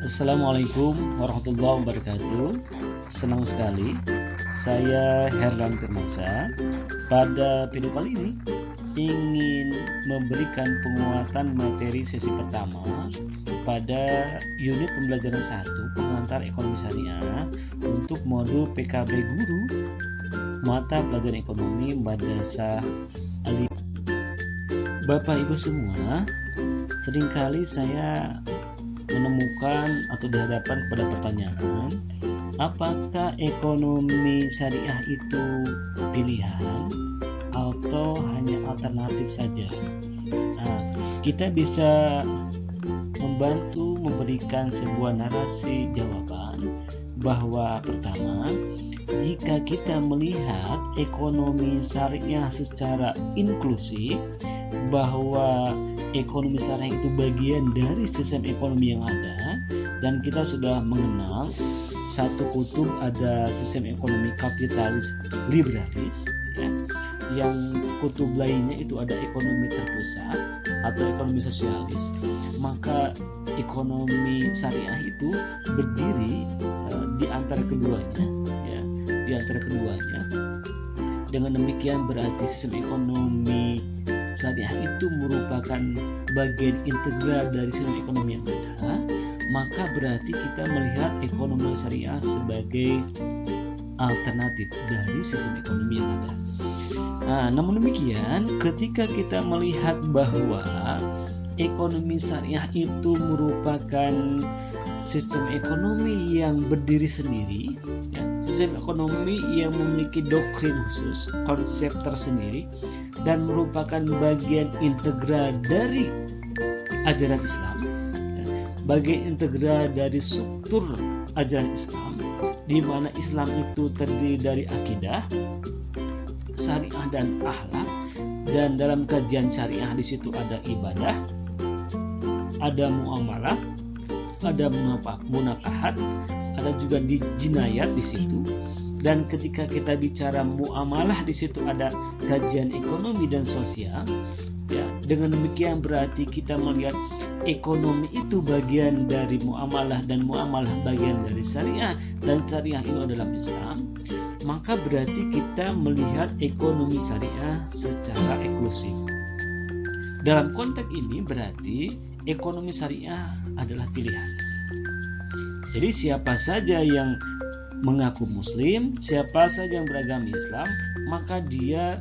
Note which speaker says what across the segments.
Speaker 1: Assalamualaikum warahmatullahi wabarakatuh. Senang sekali saya Herlan Firmansyah. Pada video kali ini ingin memberikan penguatan materi sesi pertama pada unit pembelajaran 1 pengantar ekonomi syariah untuk modul PKB guru mata pelajaran ekonomi Madrasah Aliyah. Bapak Ibu semua, seringkali saya menemukan atau dihadapkan kepada pertanyaan, apakah ekonomi syariah itu pilihan atau hanya alternatif saja? Nah, kita bisa membantu memberikan sebuah narasi jawaban bahwa pertama, jika kita melihat ekonomi syariah secara inklusif, bahwa ekonomi syariah itu bagian dari sistem ekonomi yang ada, dan kita sudah mengenal satu kutub ada sistem ekonomi kapitalis liberalis, ya. Yang kutub lainnya itu ada ekonomi terpusat atau ekonomi sosialis. Maka ekonomi syariah itu berdiri di antara keduanya, ya, di antara keduanya. Dengan demikian berarti sistem ekonomi syariah itu merupakan bagian integral dari sistem ekonomi yang ada, maka berarti kita melihat ekonomi syariah sebagai alternatif dari sistem ekonomi yang ada. Nah, namun demikian, ketika kita melihat bahwa ekonomi syariah itu merupakan sistem ekonomi yang berdiri sendiri, ya, sistem ekonomi yang memiliki doktrin khusus, konsep tersendiri, dan merupakan bagian integral dari ajaran Islam, ya, bagian integral dari struktur ajaran Islam, di mana Islam itu terdiri dari akidah, syariah dan akhlak, dan dalam kajian syariah di situ ada ibadah, ada muamalah, ada munakahat, ada juga di jinayat di situ. Dan ketika kita bicara muamalah di situ ada kajian ekonomi dan sosial. Ya, dengan demikian berarti kita melihat ekonomi itu bagian dari muamalah dan muamalah bagian dari syariah, dan syariah itu adalah Islam. Maka berarti kita melihat ekonomi syariah secara eksklusif. Dalam konteks ini berarti ekonomi syariah adalah pilihan. Jadi siapa saja yang mengaku muslim, siapa saja yang beragama Islam, maka dia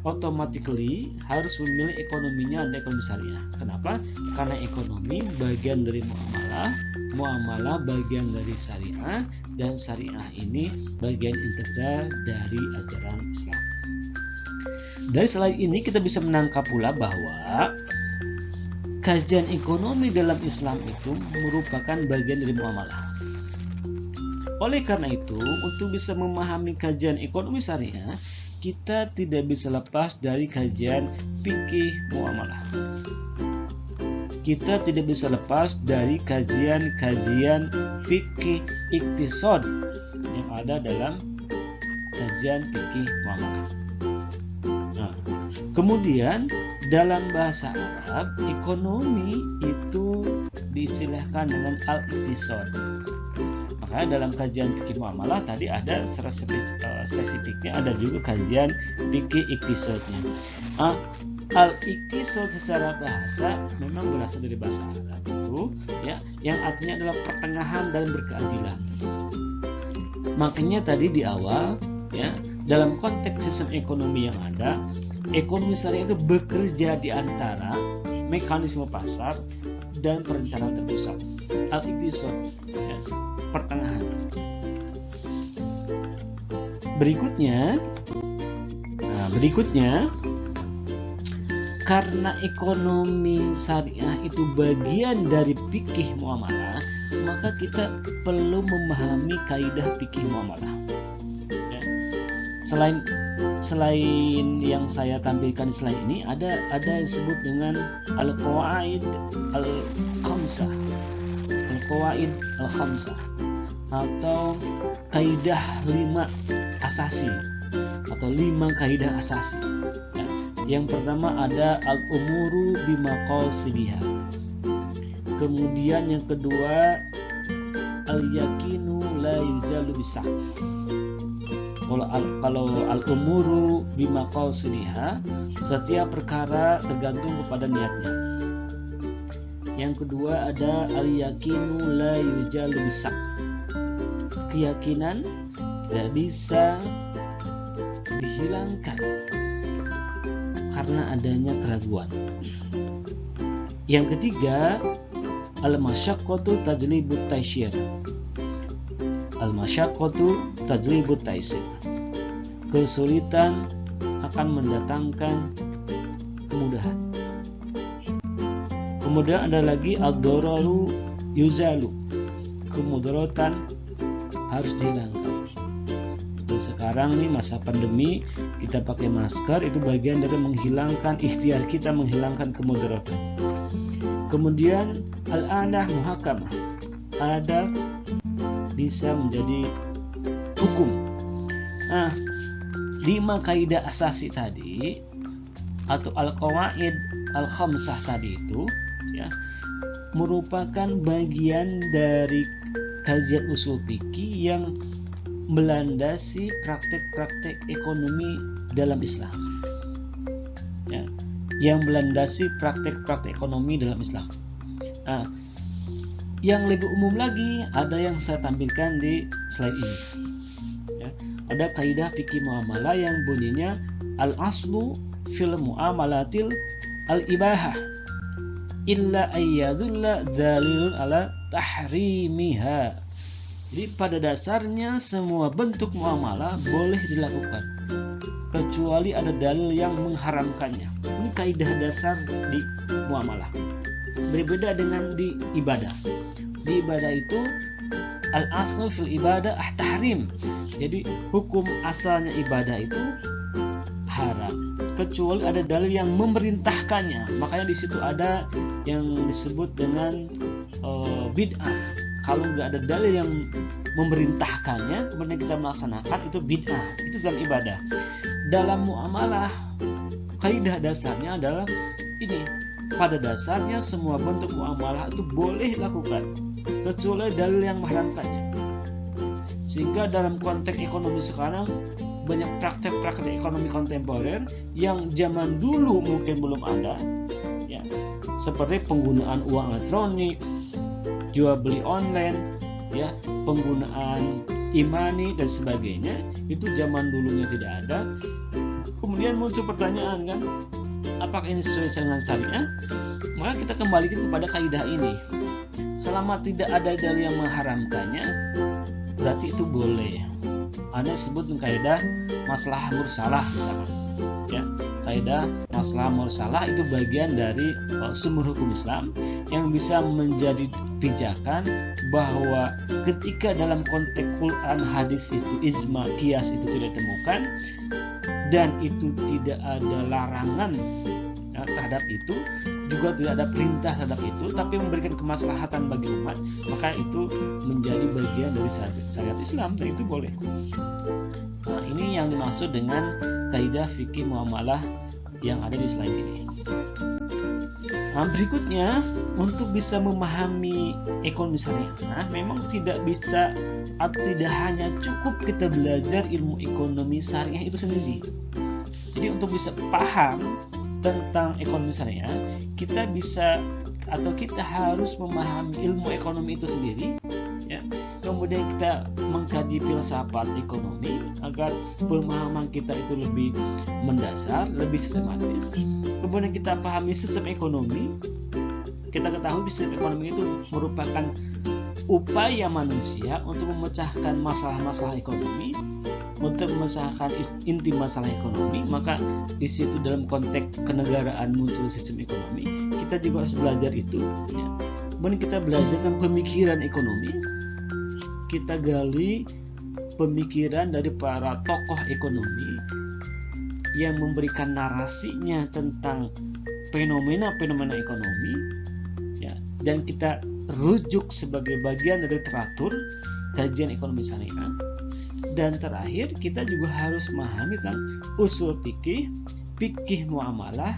Speaker 1: automatically harus memilih ekonominya adalah ekonomi syariah. Kenapa? Karena ekonomi bagian dari muamalah, muamalah bagian dari syariah, dan syariah ini bagian integral dari ajaran Islam. Dari slide ini kita bisa menangkap pula bahwa kajian ekonomi dalam Islam itu merupakan bagian dari muamalah. Oleh karena itu, untuk bisa memahami kajian ekonomi syariah, kita tidak bisa lepas dari kajian fikih muamalah. Kita tidak bisa lepas dari kajian fikih iktisad yang ada dalam kajian fikih muamalah. Nah, kemudian dalam bahasa Arab, ekonomi itu diistilahkan dengan al-iktisad. Maka dalam kajian fikih muamalah tadi ada secara spesifiknya, ada juga kajian fikih iktisadnya. Al-iktisad secara bahasa memang berasal dari bahasa Arab itu, ya, yang artinya adalah pertengahan dalam berkeadilan. Makanya tadi di awal, ya, dalam konteks sistem ekonomi yang ada, ekonomi syariah itu bekerja di antara mekanisme pasar dan perencanaan terpusat. Al-iktisad, ya, pertengahan. Berikutnya, karena ekonomi syariah itu bagian dari fikih muamalah, maka kita perlu memahami kaidah fikih muamalah. Ya. Selain yang saya tampilkan di slide ini, ada yang disebut dengan al-qawaid al-khamsah. Al-qawaid al-khamsah atau kaidah 5 asasi atau 5 kaidah asasi. Ya. Yang pertama ada al-umuru bimaqasidiha. Kemudian yang kedua al-yakinu la yuzalu bisyak. Kalau al-umuru bimaqasidiha, setiap perkara tergantung kepada niatnya. Yang kedua ada al-yakinu la yuzalu bisyak. Keyakinan tidak bisa dihilangkan karena adanya keraguan. Yang ketiga, al-masyaqqatu tajlibut taisyir. Al-masyaqqatu tajlibut taisir. Kesulitan akan mendatangkan kemudahan. Kemudian ada lagi ad-dararu yuzalu. Kemudaratan harus dihilangkan. Seperti sekarang nih masa pandemi, kita pakai masker, itu bagian dari menghilangkan ikhtiar kita menghilangkan kemudaratan. Kemudian al-adah muhakamah. Ada bisa menjadi hukum. Nah, 5 kaidah asasi tadi atau al-qawaid al-khamsah tadi itu ya merupakan bagian dari kajian usul fikih yang melandasi praktek-praktek ekonomi dalam Islam. Ya, yang melandasi praktek-praktek ekonomi dalam Islam. Nah, yang lebih umum lagi ada yang saya tampilkan di slide ini. Ya, ada kaidah fikih muamalah yang bunyinya al-aslu fil muamalatil al-ibahah illa ayyadulla dalilun ala tahrimiha. Jadi pada dasarnya semua bentuk muamalah boleh dilakukan kecuali ada dalil yang mengharamkannya. Ini kaidah dasar di muamalah. Berbeda dengan di ibadah. Di ibadah itu al-aslu fil ibadah tahrim. Jadi hukum asalnya ibadah itu haram kecuali ada dalil yang memerintahkannya. Makanya di situ ada yang disebut dengan bid'ah. Kalau nggak ada dalil yang memerintahkannya kemudian kita melaksanakan, itu bid'ah. Itu dalam ibadah. Dalam muamalah kaidah dasarnya adalah ini. Pada dasarnya semua bentuk muamalah itu boleh dilakukan kecuali dalil yang mengharamkannya. Sehingga dalam konteks ekonomi sekarang banyak praktek-praktek ekonomi kontemporer yang zaman dulu mungkin belum ada, ya, seperti penggunaan uang elektronik, jual beli online, ya, penggunaan e-money dan sebagainya. Itu zaman dulunya tidak ada. Kemudian muncul pertanyaan kan, apakah ini sesuai dengan syariah? Maka kita kembalikan kepada kaidah ini. Selama tidak ada dalil yang mengharamkannya, berarti itu boleh. Ada disebut kaidah maslahah mursalah misalnya. Ya, kaidah maslahah mursalah itu bagian dari sumber hukum Islam yang bisa menjadi pijakan bahwa ketika dalam konteks Quran hadis itu ijma qiyas itu tidak ditemukan dan itu tidak ada larangan terhadap itu, juga tidak ada perintah terhadap itu, tapi memberikan kemaslahatan bagi umat, maka itu menjadi bagian dari syariat Islam dan itu boleh. Nah, ini yang dimaksud dengan kaidah fikih muamalah yang ada di slide ini. Nah, berikutnya untuk bisa memahami ekonomi syariah, memang tidak bisa atau tidak hanya cukup kita belajar ilmu ekonomi syariah itu sendiri. Jadi untuk bisa paham tentang ekonomi syariah, kita bisa atau kita harus memahami ilmu ekonomi itu sendiri, ya. Kemudian kita mengkaji filsafat ekonomi agar pemahaman kita itu lebih mendasar, lebih sistematis. Kemudian kita pahami sistem ekonomi. Kita ketahui sistem ekonomi itu merupakan upaya manusia untuk memecahkan masalah-masalah ekonomi, untuk memecahkan inti masalah ekonomi. Maka di situ dalam konteks kenegaraan muncul sistem ekonomi, kita juga harus belajar itu, ya. Kemudian kita belajar tentang pemikiran ekonomi, kita gali pemikiran dari para tokoh ekonomi yang memberikan narasinya tentang fenomena-fenomena ekonomi, ya, dan kita rujuk sebagai bagian dari literatur kajian ekonomi syariah. Dan terakhir kita juga harus memahami tentang usul fikih, fikih muamalah,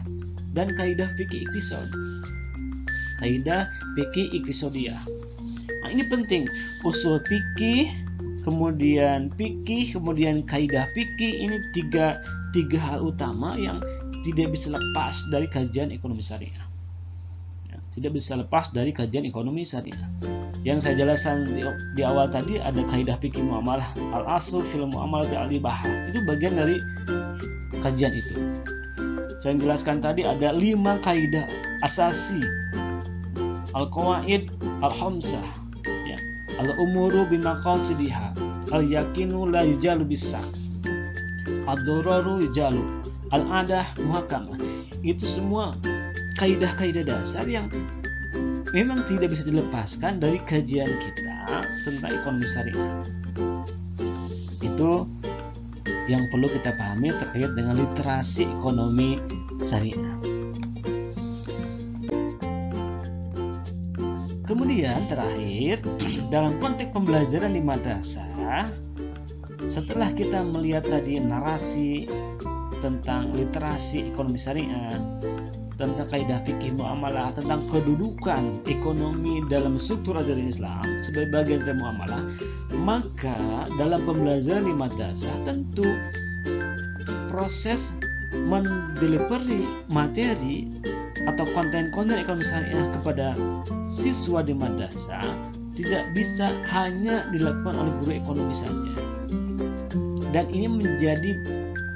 Speaker 1: dan kaidah fikih iktisad. Kaidah fikih iktisadiyah. Nah, ini penting. Usul fikih, kemudian kaidah fikih, ini tiga hal utama yang tidak bisa lepas dari kajian ekonomi syariah. Ya, tidak bisa lepas dari kajian ekonomi syariah. Yang saya jelaskan di awal tadi ada kaidah fikih muamalah, al-asl fil muamalah al-ibahah. Itu bagian dari kajian itu. Saya jelaskan tadi ada 5 kaidah asasi, al-qawaid al-khamsah, ya, al-umuru bimaqasidiha, al-yaqinu la yujalu bis-syak, ad-dararu yujalu, al-adah muhakamah. Itu semua kaidah-kaidah dasar yang memang tidak bisa dilepaskan dari kajian kita tentang ekonomi syariah. Itu yang perlu kita pahami terkait dengan literasi ekonomi syariah. Kemudian terakhir, dalam konteks pembelajaran di madrasah, setelah kita melihat tadi narasi tentang literasi ekonomi syariah, tentang kaidah fikih muamalah, tentang kedudukan ekonomi dalam struktur ajaran Islam sebagai bagian dari muamalah, maka dalam pembelajaran di madrasah tentu proses mendelivery materi atau konten-konten ekonomi syariah kepada siswa di madrasah tidak bisa hanya dilakukan oleh guru ekonomi saja. Dan ini menjadi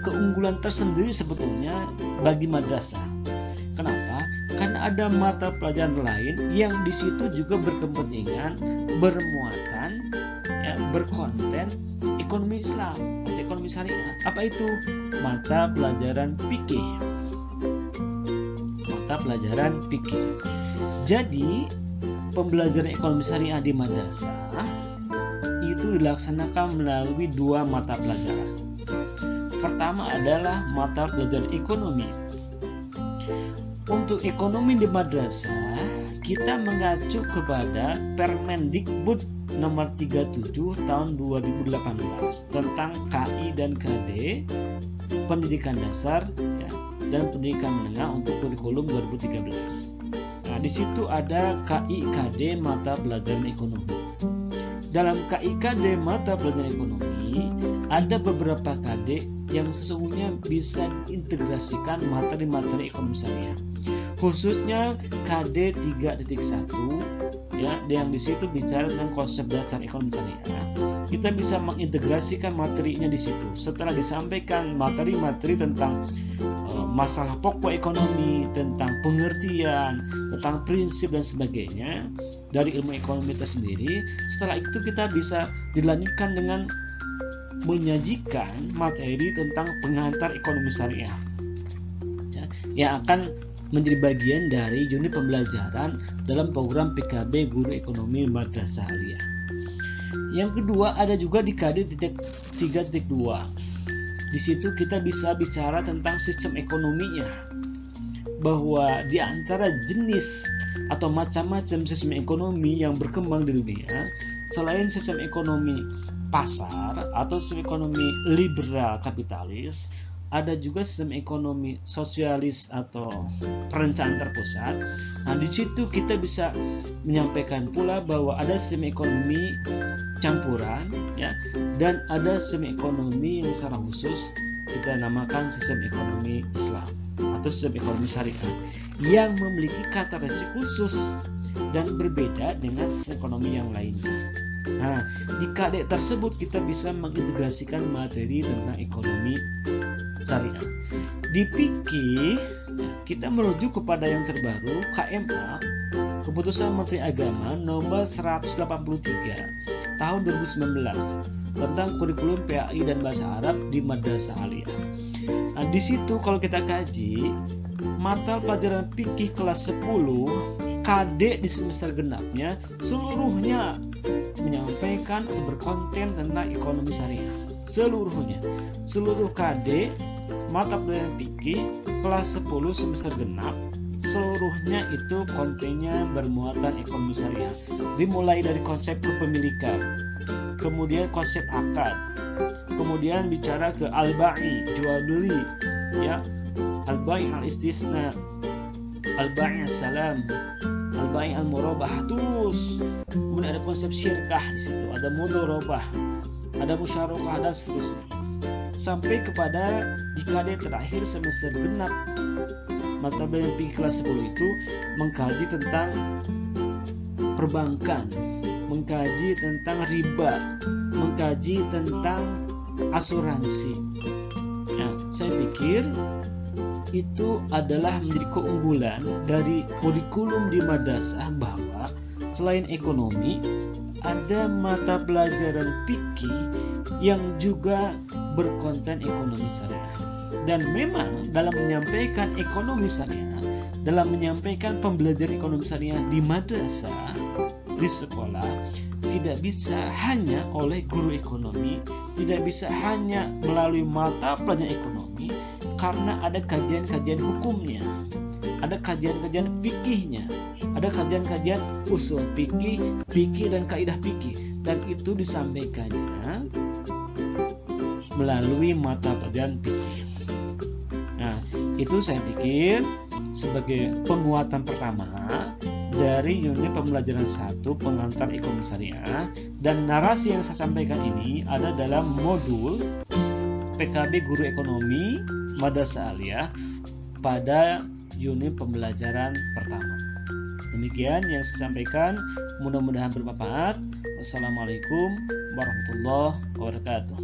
Speaker 1: keunggulan tersendiri sebetulnya bagi madrasah. Kenapa? Karena ada mata pelajaran lain yang di situ juga berkepentingan, bermuatan, ya, berkonten ekonomi Islam atau ekonomi syariah. Apa itu? Mata pelajaran fikih. Mata pelajaran fikih. Jadi pembelajaran ekonomi syariah di madrasah itu dilaksanakan melalui 2 mata pelajaran. Pertama adalah mata pelajaran ekonomi. Untuk ekonomi di madrasah, kita mengacu kepada Permendikbud nomor 37 tahun 2018 tentang KI dan KD, pendidikan dasar, ya, dan pendidikan menengah untuk kurikulum 2013. Nah, di situ ada KI/KD mata pelajaran ekonomi. Dalam KI/KD mata pelajaran ekonomi ada beberapa KD yang sesungguhnya bisa diintegrasikan materi-materi ekonomi syariah. Khususnya KD 3.1, ya, yang di situ bicara tentang konsep dasar ekonomi syariah. Kita bisa mengintegrasikan materinya di situ. Setelah disampaikan materi-materi tentang masalah pokok ekonomi, tentang pengertian, tentang prinsip dan sebagainya dari ilmu ekonomi itu sendiri, setelah itu kita bisa dilanjutkan dengan menyajikan materi tentang pengantar ekonomi syariah, ya, yang akan menjadi bagian dari unit pembelajaran dalam program PKB Guru Ekonomi Madrasah Aliyah. Yang kedua ada juga di KD 3.2. Di situ kita bisa bicara tentang sistem ekonominya, bahwa di antara jenis atau macam-macam sistem ekonomi yang berkembang di dunia, selain sistem ekonomi pasar atau sistem ekonomi liberal kapitalis, ada juga sistem ekonomi sosialis atau perencanaan terpusat. Nah, di situ kita bisa menyampaikan pula bahwa ada sistem ekonomi campuran, ya, dan ada sistem ekonomi yang secara khusus kita namakan sistem ekonomi Islam atau sistem ekonomi syariah yang memiliki karakteristik khusus dan berbeda dengan sistem ekonomi yang lainnya. Nah, di KD tersebut kita bisa mengintegrasikan materi tentang ekonomi syariah. Di fikih kita merujuk kepada yang terbaru KMA, Keputusan Menteri Agama nomor 183 tahun 2019 tentang kurikulum PAI dan bahasa Arab di Madrasah Aliyah. Nah, di situ kalau kita kaji mata pelajaran fikih kelas 10 KD di semester genapnya seluruhnya menyampaikan atau berkonten tentang ekonomi syariah. Seluruh KD mata pelajaran fikih kelas 10 semester genap seluruhnya itu kontennya bermuatan ekonomi syariah. Dimulai dari konsep kepemilikan, kemudian konsep akad, kemudian bicara ke al-bai, jual beli, ya, al-bai al-istisna, al-bai al-salam, al-bai al-murabah, terus kemudian ada konsep syirkah di situ, ada mudharabah, ada musyarakah dan seterusnya. Sampai kepada di KD terakhir semester genap mata pelajaran fikih kelas 10 itu mengkaji tentang perbankan, mengkaji tentang riba, mengkaji tentang asuransi. Nah, saya pikir itu adalah menjadi keunggulan dari kurikulum di madrasah bahwa selain ekonomi ada mata pelajaran fikih yang juga berkonten ekonomi syariah. Dan memang dalam menyampaikan ekonomi syariah, dalam menyampaikan pembelajaran ekonomi syariah di madrasah, di sekolah, tidak bisa hanya oleh guru ekonomi, tidak bisa hanya melalui mata pelajaran ekonomi, karena ada kajian-kajian hukumnya, ada kajian-kajian fikihnya, ada kajian-kajian usul fikih, fikih dan kaidah fikih, dan itu disampaikannya melalui mata pelajaran fikih. Nah, itu saya pikir sebagai penguatan pertama dari unit pembelajaran 1 pengantar ekonomi syariah, dan narasi yang saya sampaikan ini ada dalam modul PKB Guru Ekonomi Madrasah Aliyah pada unit pembelajaran pertama. Demikian yang saya sampaikan, mudah-mudahan bermanfaat. Wassalamualaikum warahmatullahi wabarakatuh.